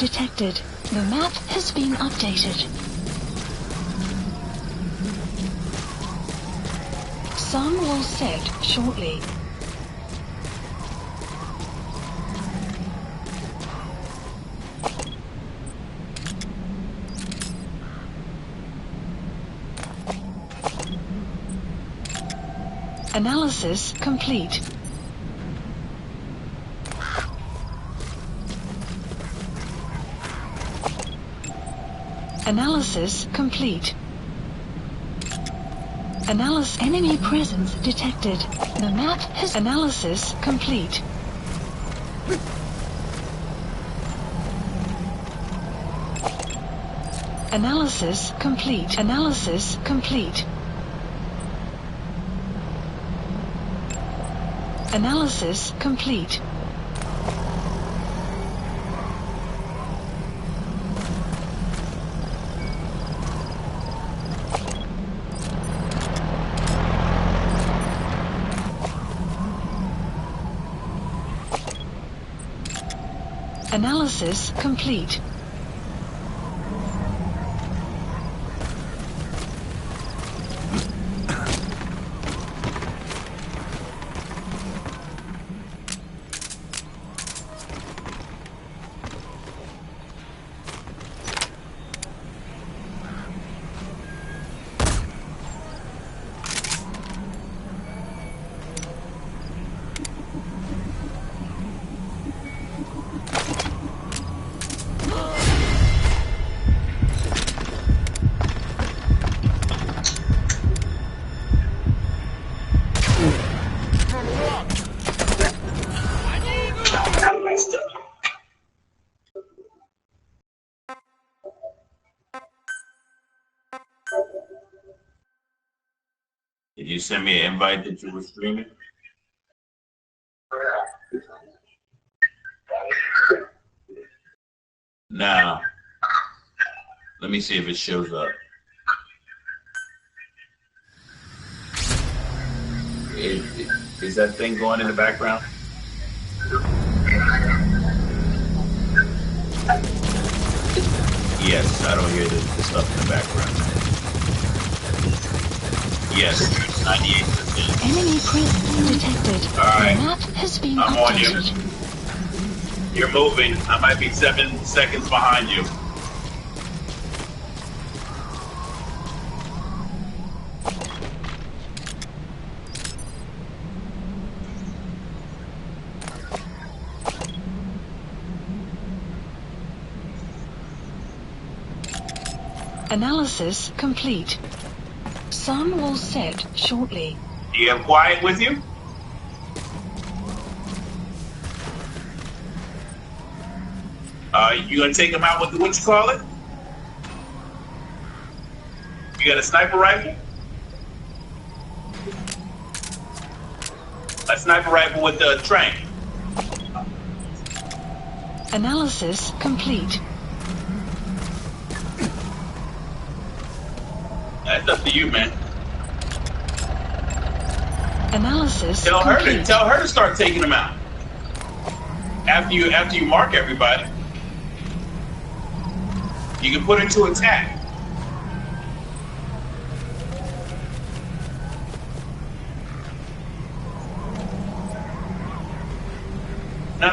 detected. The map has been updated. Sun will set shortly. Analysis complete. Analysis complete. Enemy presence detected. The map has analysis complete. Analysis complete. Analysis complete. Analysis complete. Analysis complete. Did you send me an invite that you were streaming? Now, let me see if it shows up. Is that thing going in the background? Yes, I don't hear the stuff in the background. Yes, 98%. Enemy presence detected. All right. The map has been I'm updated. on you. You're moving. I might be 7 seconds behind you. Analysis complete. Sun will set shortly. Do you have quiet with you? You gonna take him out with the, what you call it? You got a sniper rifle? A sniper rifle with the train. Analysis complete. That's up to you, man. Analysis Tell complete. her to start taking them out. After you mark everybody, you can put her to attack. No.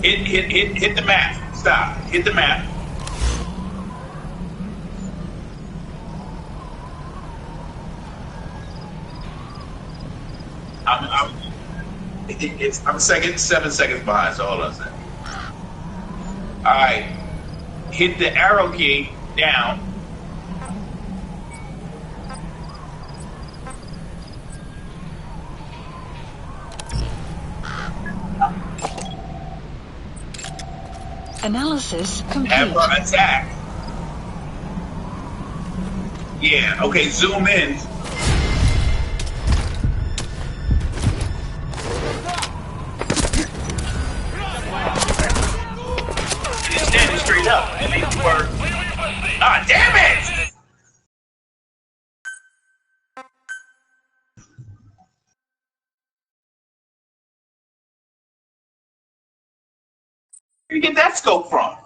Hit the map. Stop. Hit the map. I'm 7 seconds behind, so hold on a second. All right, hit the arrow key down. Analysis complete. Have her attack. Yeah, okay, zoom in. Standing straight up. Ah, damn it! Where'd you get that scope from?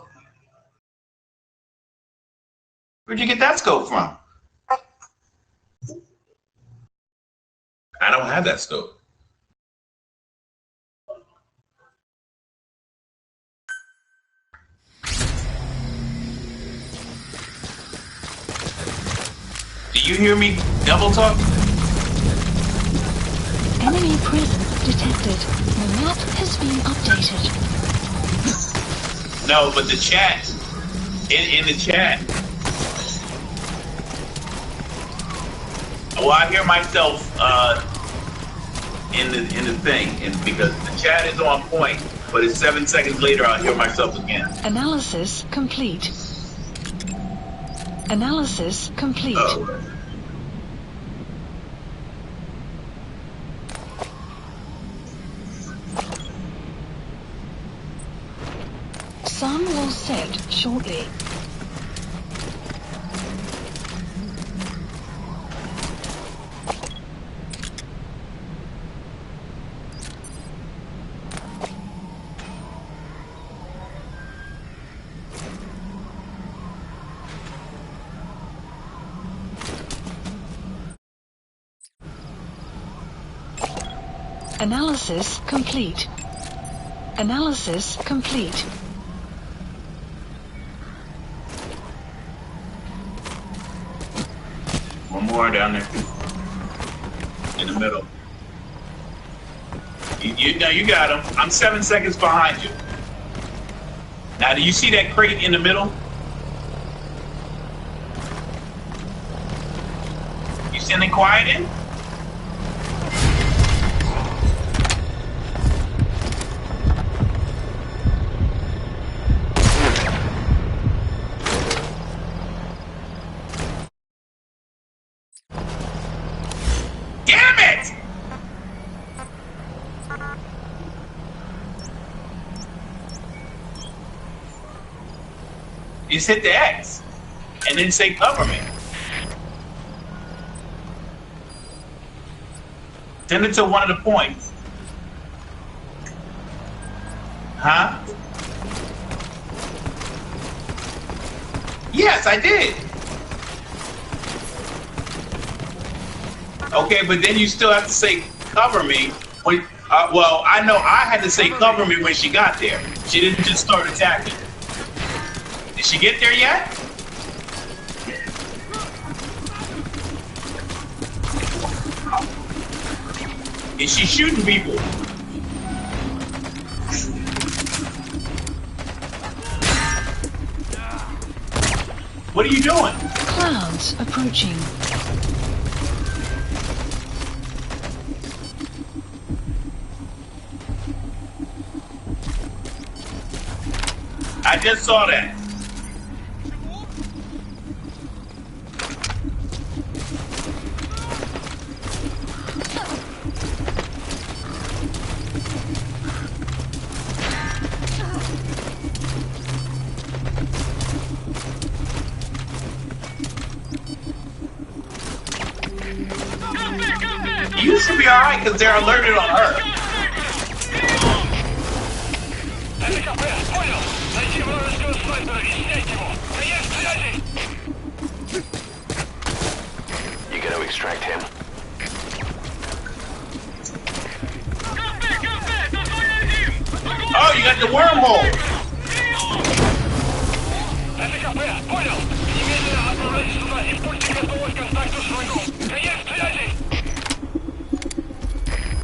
Where'd you get that scope from? I don't have that scope. Do you hear me double talk? Enemy presence detected. The map has been updated. No, but the chat, in the chat. Well, I hear myself in the thing, and because the chat is on point, but it's 7 seconds later, I'll hear myself again. Analysis complete. Analysis complete. Oh. Sun will set shortly. Analysis complete. Analysis complete. One more down there. In the middle. You got him. I'm 7 seconds behind you. Now, do you see that crate in the middle? You sending quiet in? Just hit the X and then say cover me. Send it to one of the points. Huh? Yes, I did. Okay, but then you still have to say cover me. When, well, I know I had to say cover me when she got there. She didn't just start attacking. Did she get there yet? Is she shooting people? What are you doing? Clouds approaching. I just saw that. You should be alright because they're alerted on her. You gotta extract him. Oh, you got the wormhole.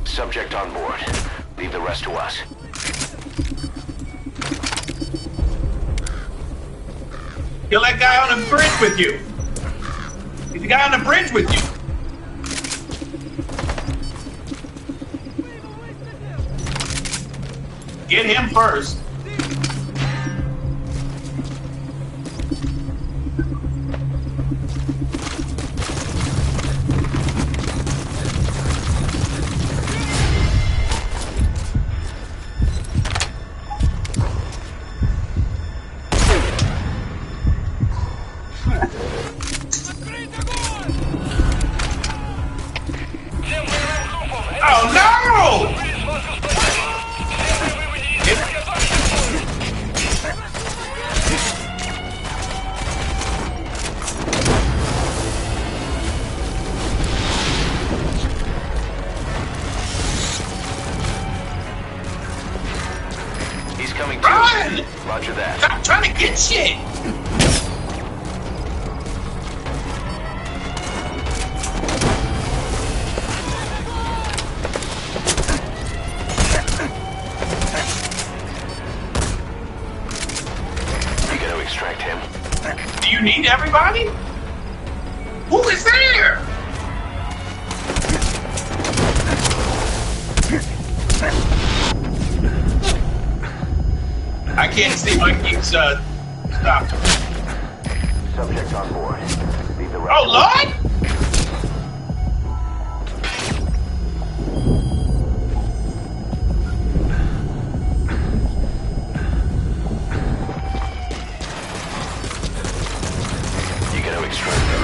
Subject on board. Leave the rest to us. Kill that guy on the bridge with you. He's the guy on the bridge with you. Get him first. Oh no! Shit! You gotta extract him. Do you need everybody? Who is there? I can't see my keeps stop. Subject on board. Leave the rest. Oh Lord! You gotta extract him.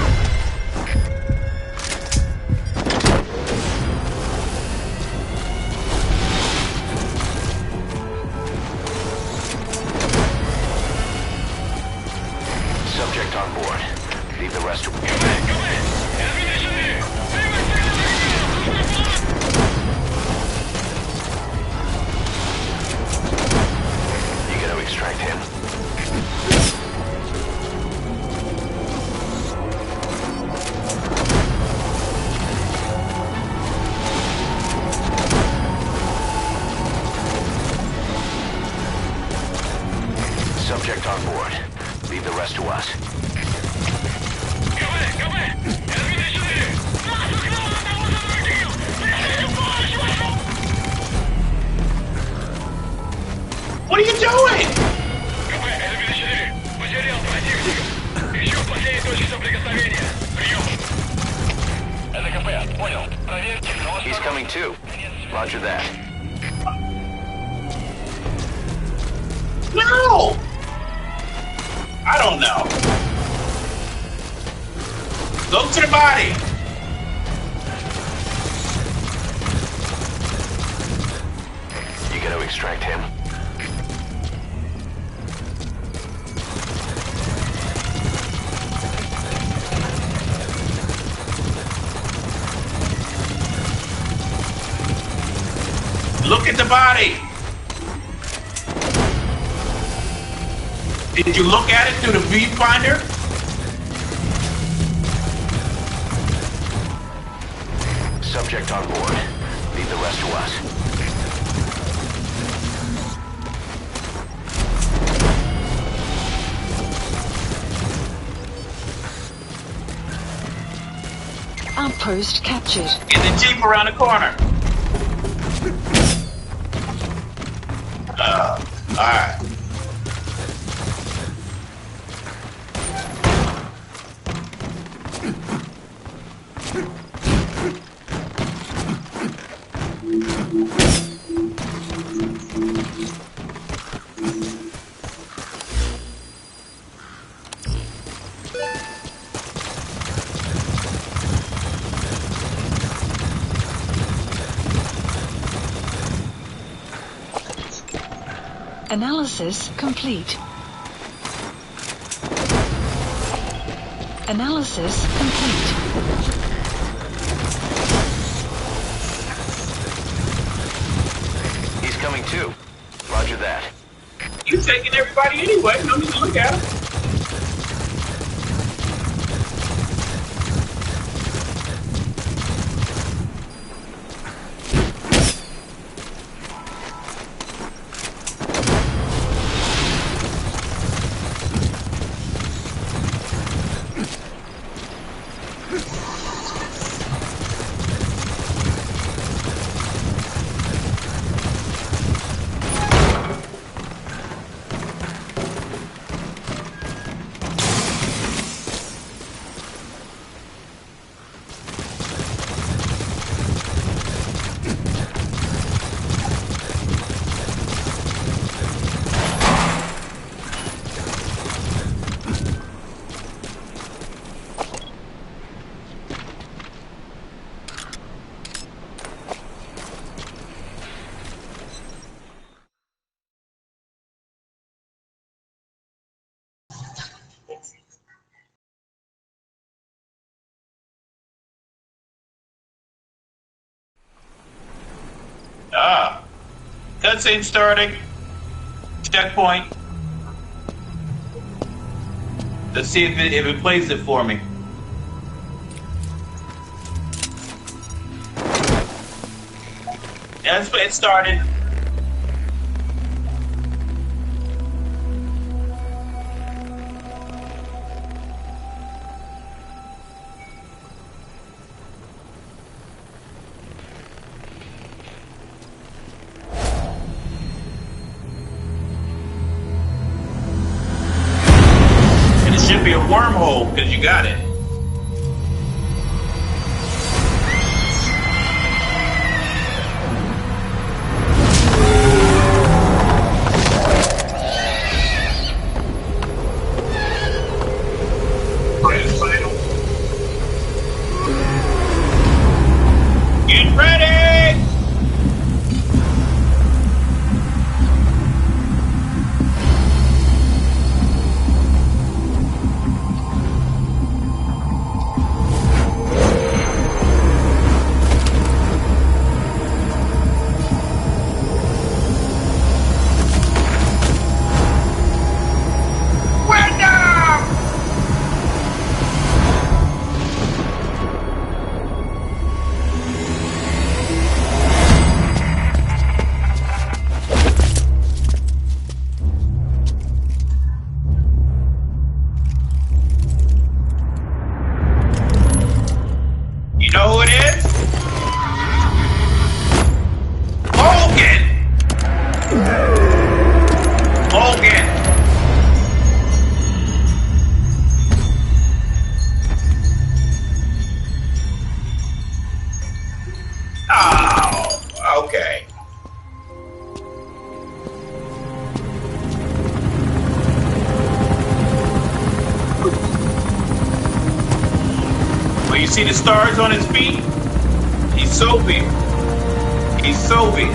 Subject on board. Leave the rest. You gotta extract him. Subject on board. Leave the rest to us. What are you doing? He's coming too. Roger that. No! I don't know. Go to the body. You gotta extract him. Look at the body. Did you look at it through the viewfinder? Subject on board. Leave the rest to us. Outpost captured. In the Jeep around the corner. Alright. Analysis complete. Analysis complete. He's coming too. Roger that. You taking everybody anyway. No need to look at them. Cutscene starting. Checkpoint. Let's see if it plays it for me. Yeah, it started. And it should be a wormhole because you got it. Get ready! You know who it is? Logan! Logan! Oh, okay. Well, you see the stars on his feet? He's Soviet. He's Soviet.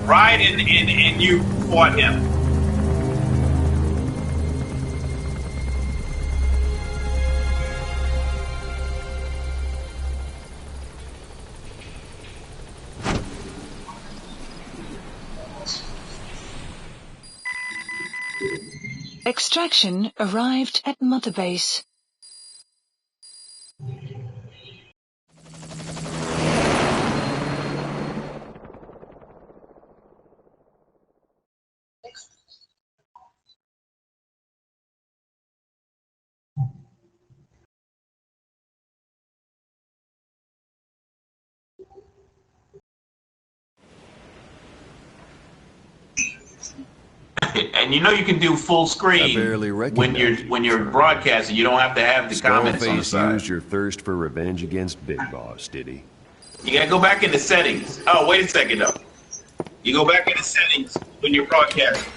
Right, and you fought him. Extraction arrived at Mother Base. And you know you can do full screen when you're broadcasting. You don't have to have the comments on the side. Used your thirst for revenge against Big Boss, did he? You gotta go back into settings. Oh, wait a second though. You go back into settings when you're broadcasting.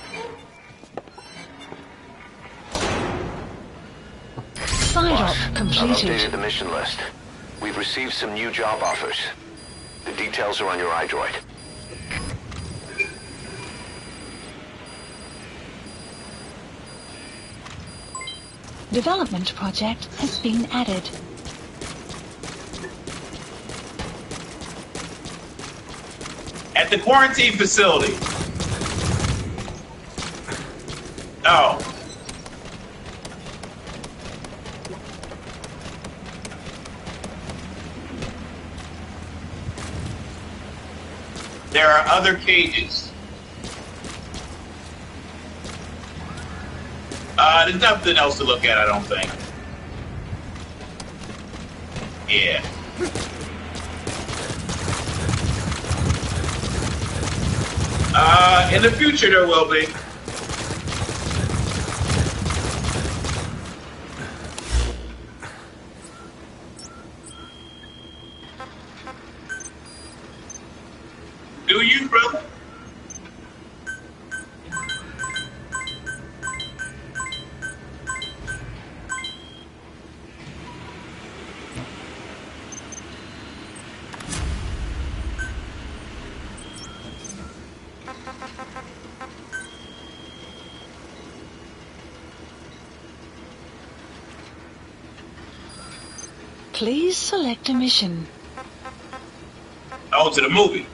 Side op I've completed. updated the mission list. We've received some new job offers. The details are on your iDroid. Development project has been added. At the quarantine facility. Oh. There are other cages. There's nothing else to look at, I don't think. Yeah. In the future there will be. Do you, brother? Please select a mission. Oh, to the movie.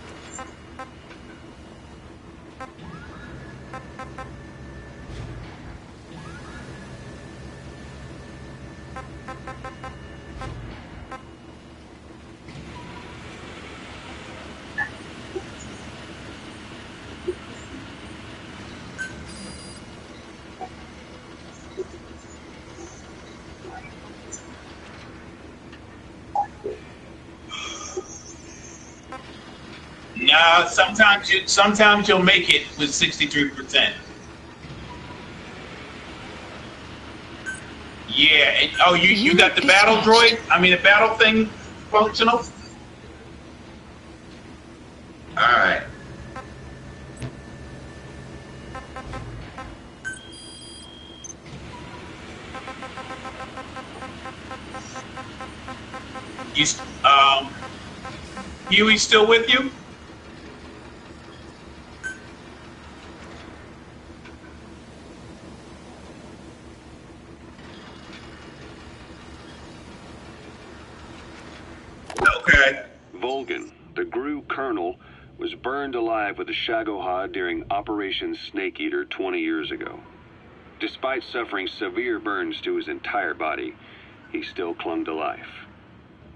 Sometimes you'll make it with 63%. Yeah. Oh, you got the battle droid? I mean, the battle thing functional? All right. Huey's still with you? Okay. Volgan, the GRU colonel, was burned alive with a Shagohod during Operation Snake Eater 20 years ago. Despite suffering severe burns to his entire body, he still clung to life.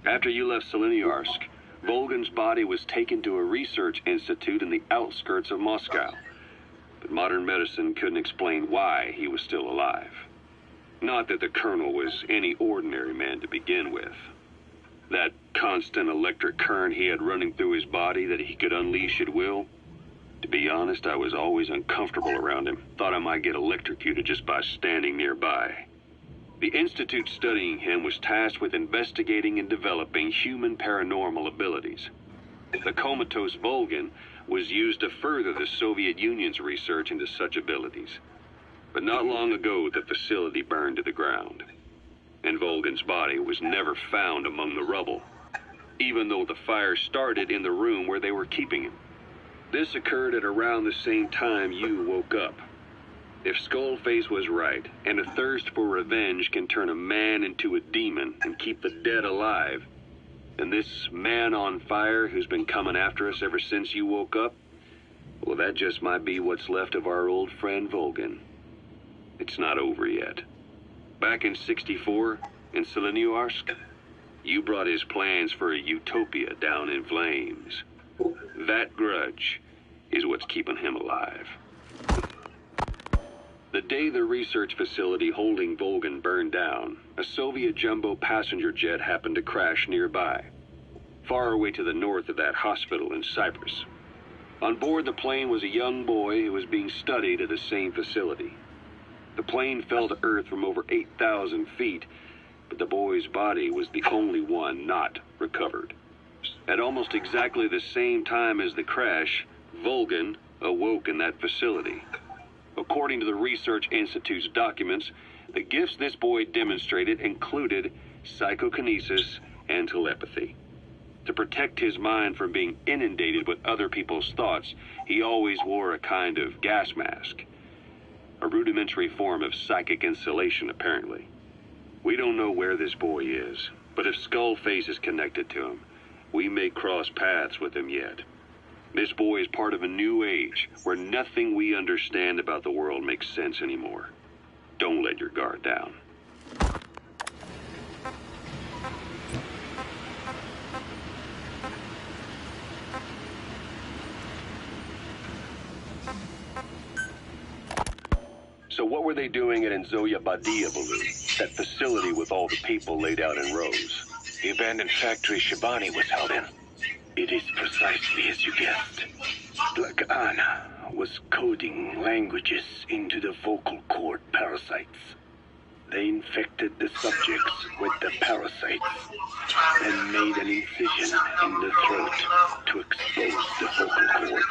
After you left Seleniarsk, Volgan's body was taken to a research institute in the outskirts of Moscow, but modern medicine couldn't explain why he was still alive. Not that the colonel was any ordinary man to begin with. That constant electric current he had running through his body that he could unleash at will. To be honest, I was always uncomfortable around him. Thought I might get electrocuted just by standing nearby. The institute studying him was tasked with investigating and developing human paranormal abilities. The comatose Volgan was used to further the Soviet Union's research into such abilities. But not long ago, the facility burned to the ground, and Volgan's body was never found among the rubble, even though the fire started in the room where they were keeping him. This occurred at around the same time you woke up. If Skullface was right, and a thirst for revenge can turn a man into a demon and keep the dead alive, then this man on fire who's been coming after us ever since you woke up, well, that just might be what's left of our old friend Volgan. It's not over yet. Back in '64, in Seleniarsk, you brought his plans for a utopia down in flames. That grudge is what's keeping him alive. The day the research facility holding Volgan burned down, a Soviet jumbo passenger jet happened to crash nearby, far away to the north of that hospital in Cyprus. On board the plane was a young boy who was being studied at the same facility. The plane fell to Earth from over 8,000 feet, but the boy's body was the only one not recovered. At almost exactly the same time as the crash, Volgan awoke in that facility. According to the Research Institute's documents, the gifts this boy demonstrated included psychokinesis and telepathy. To protect his mind from being inundated with other people's thoughts, he always wore a kind of gas mask. A rudimentary form of psychic insulation, apparently. We don't know where this boy is, but if Skullface is connected to him, we may cross paths with him yet. This boy is part of a new age where nothing we understand about the world makes sense anymore. Don't let your guard down. So what were they doing at Nzoya Badia, Baloo? That facility with all the people laid out in rows? The abandoned factory Shibani was held in. It is precisely as you guessed. Black Anna was coding languages into the vocal cord parasites. They infected the subjects with the parasites, then made an incision in the throat to expose the vocal cords.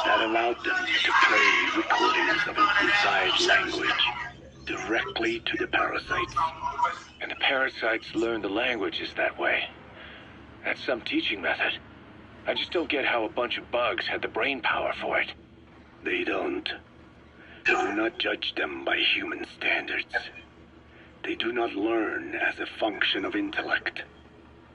That allowed them to play recordings of an inside language directly to the parasites. And the parasites learn the languages that way. That's some teaching method. I just don't get how a bunch of bugs had the brain power for it. They don't. Do not judge them by human standards. They do not learn as a function of intellect.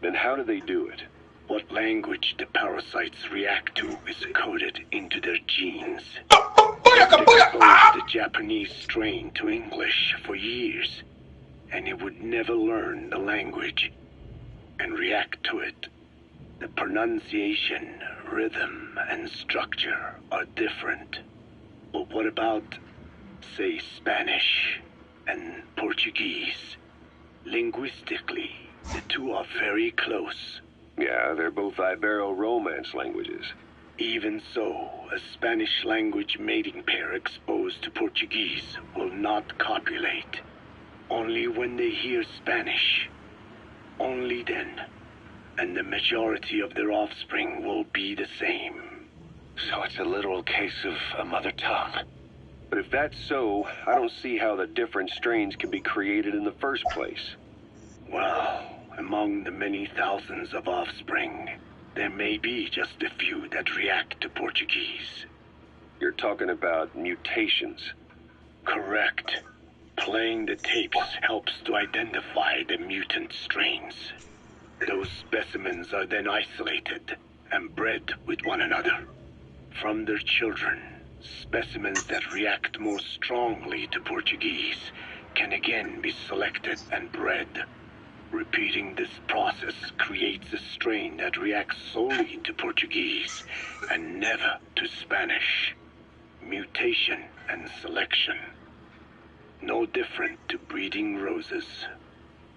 Then how do they do it? What language the parasites react to is coded into their genes. Booyaka, Exposed the Japanese strain to English for years, and it would never learn the language and react to it. The pronunciation, rhythm, and structure are different. But what about, say, Spanish and Portuguese? Linguistically, the two are very close. Yeah, they're both Ibero-Romance languages. Even so, a Spanish language mating pair exposed to Portuguese will not copulate. Only when they hear Spanish. Only then. And the majority of their offspring will be the same. So it's a literal case of a mother tongue. But if that's so, I don't see how the different strains can be created in the first place. Well, among the many thousands of offspring, there may be just a few that react to Portuguese. You're talking about mutations. Correct. Playing the tapes helps to identify the mutant strains. Those specimens are then isolated and bred with one another. From their children, specimens that react more strongly to Portuguese can again be selected and bred. Repeating this process creates a strain that reacts solely to Portuguese and never to Spanish. Mutation and selection. No different to breeding roses.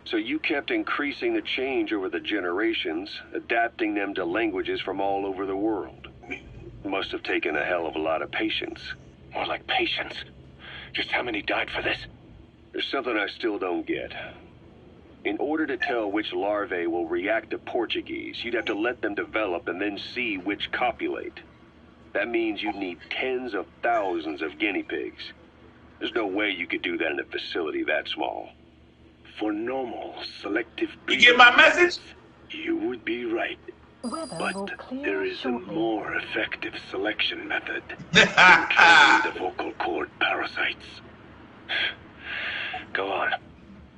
So you kept increasing the change over the generations, adapting them to languages from all over the world. Must have taken a hell of a lot of patience. More like patience. Just how many died for this? There's something I still don't get. In order to tell which larvae will react to Portuguese, you'd have to let them develop and then see which copulate. That means you'd need tens of thousands of guinea pigs. There's no way you could do that in a facility that small. For normal, selective You get my message? You would be right. Weather will But clear there is a shortly. more effective selection method than killing the vocal cord parasites. Go on.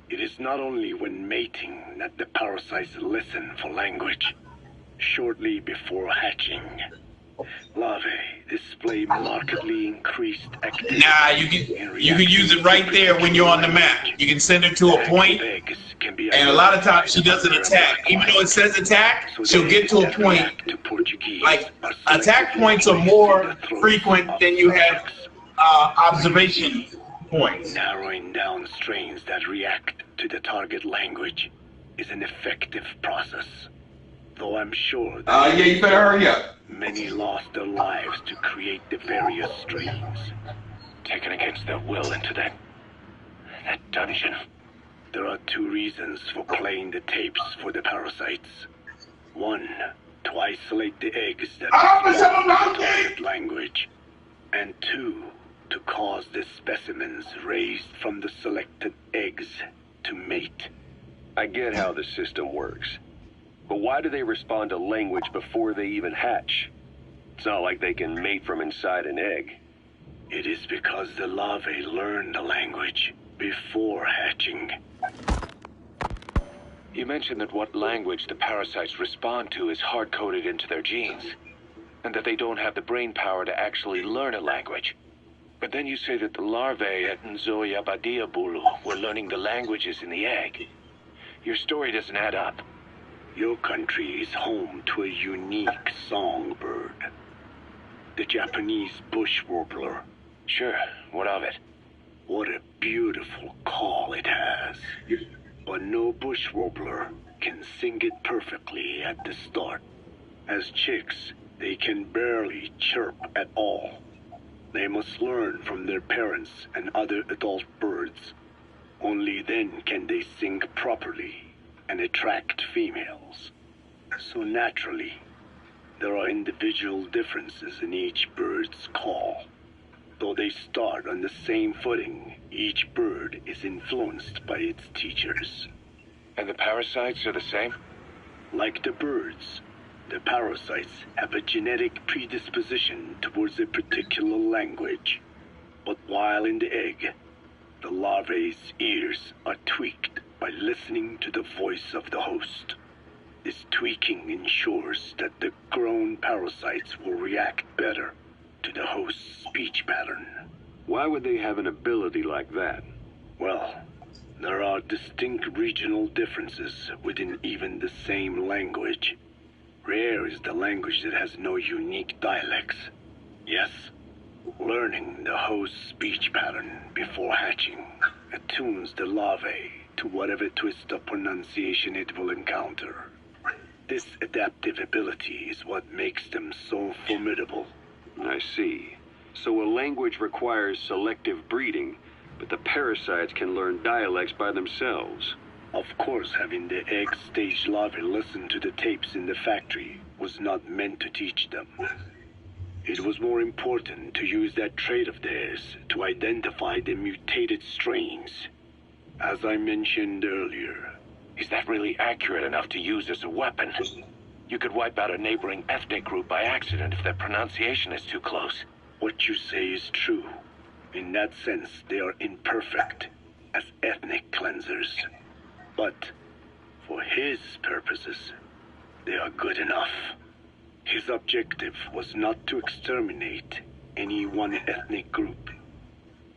It is not only when mating that the parasites listen for language. Shortly before hatching, larvae display markedly increased activity. Nah, you can use it right there when you're on the map. You can send her to a point, and a lot of times she doesn't attack. Even though it says attack, she'll get to a point. Like, attack points are more frequent than you have observation points. Narrowing down strains that react to the target language is an effective process. Though I'm sure that Yeah, you better hurry up. many lost their lives to create the various strains. Taken against their will into that dungeon. There are two reasons for playing the tapes for the parasites. One, to isolate the eggs that respond to the target language. And two, to cause the specimens raised from the selected eggs to mate. I get how the system works. But why do they respond to language before they even hatch? It's not like they can mate from inside an egg. It is because the larvae learn the language before hatching. You mentioned that what language the parasites respond to is hard-coded into their genes, and that they don't have the brain power to actually learn a language. But then you say that the larvae at Nzoyabadiabulu were learning the languages in the egg. Your story doesn't add up. Your country is home to a unique songbird. The Japanese bush warbler. Sure, what of it? What a beautiful call it has. But no bush warbler can sing it perfectly at the start. As chicks, they can barely chirp at all. They must learn from their parents and other adult birds. Only then can they sing properly and attract females. So naturally, there are individual differences in each bird's call. Though they start on the same footing, each bird is influenced by its teachers. And the parasites are the same? Like the birds, the parasites have a genetic predisposition towards a particular language. But while in the egg, the larvae's ears are tweaked by listening to the voice of the host. This tweaking ensures that the grown parasites will react better to the host's speech pattern. Why would they have an ability like that? Well, there are distinct regional differences within even the same language. Rare is the language that has no unique dialects. Yes, learning the host's speech pattern before hatching attunes the larvae to whatever twist of pronunciation it will encounter. This adaptive ability is what makes them so formidable. I see. So a language requires selective breeding, but the parasites can learn dialects by themselves. Of course, having the egg-stage larvae listen to the tapes in the factory was not meant to teach them. It was more important to use that trait of theirs to identify the mutated strains. As I mentioned earlier. Is that really accurate enough to use as a weapon? You could wipe out a neighboring ethnic group by accident if their pronunciation is too close. What you say is true. In that sense, they are imperfect as ethnic cleansers. But for his purposes, they are good enough. His objective was not to exterminate any one ethnic group,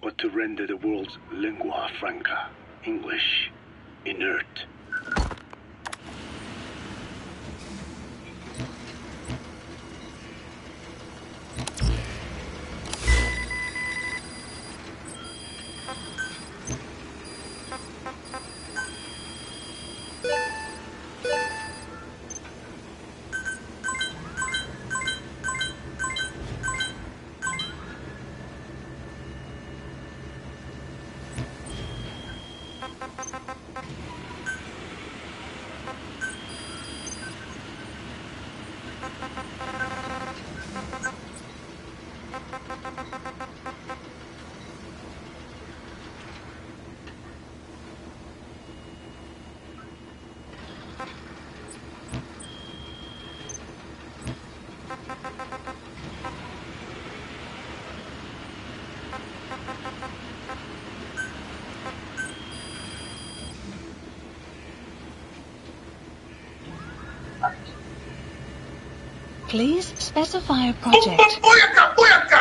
but to render the world's lingua franca, English, inert. Please specify a project. Booyaka! Booyaka!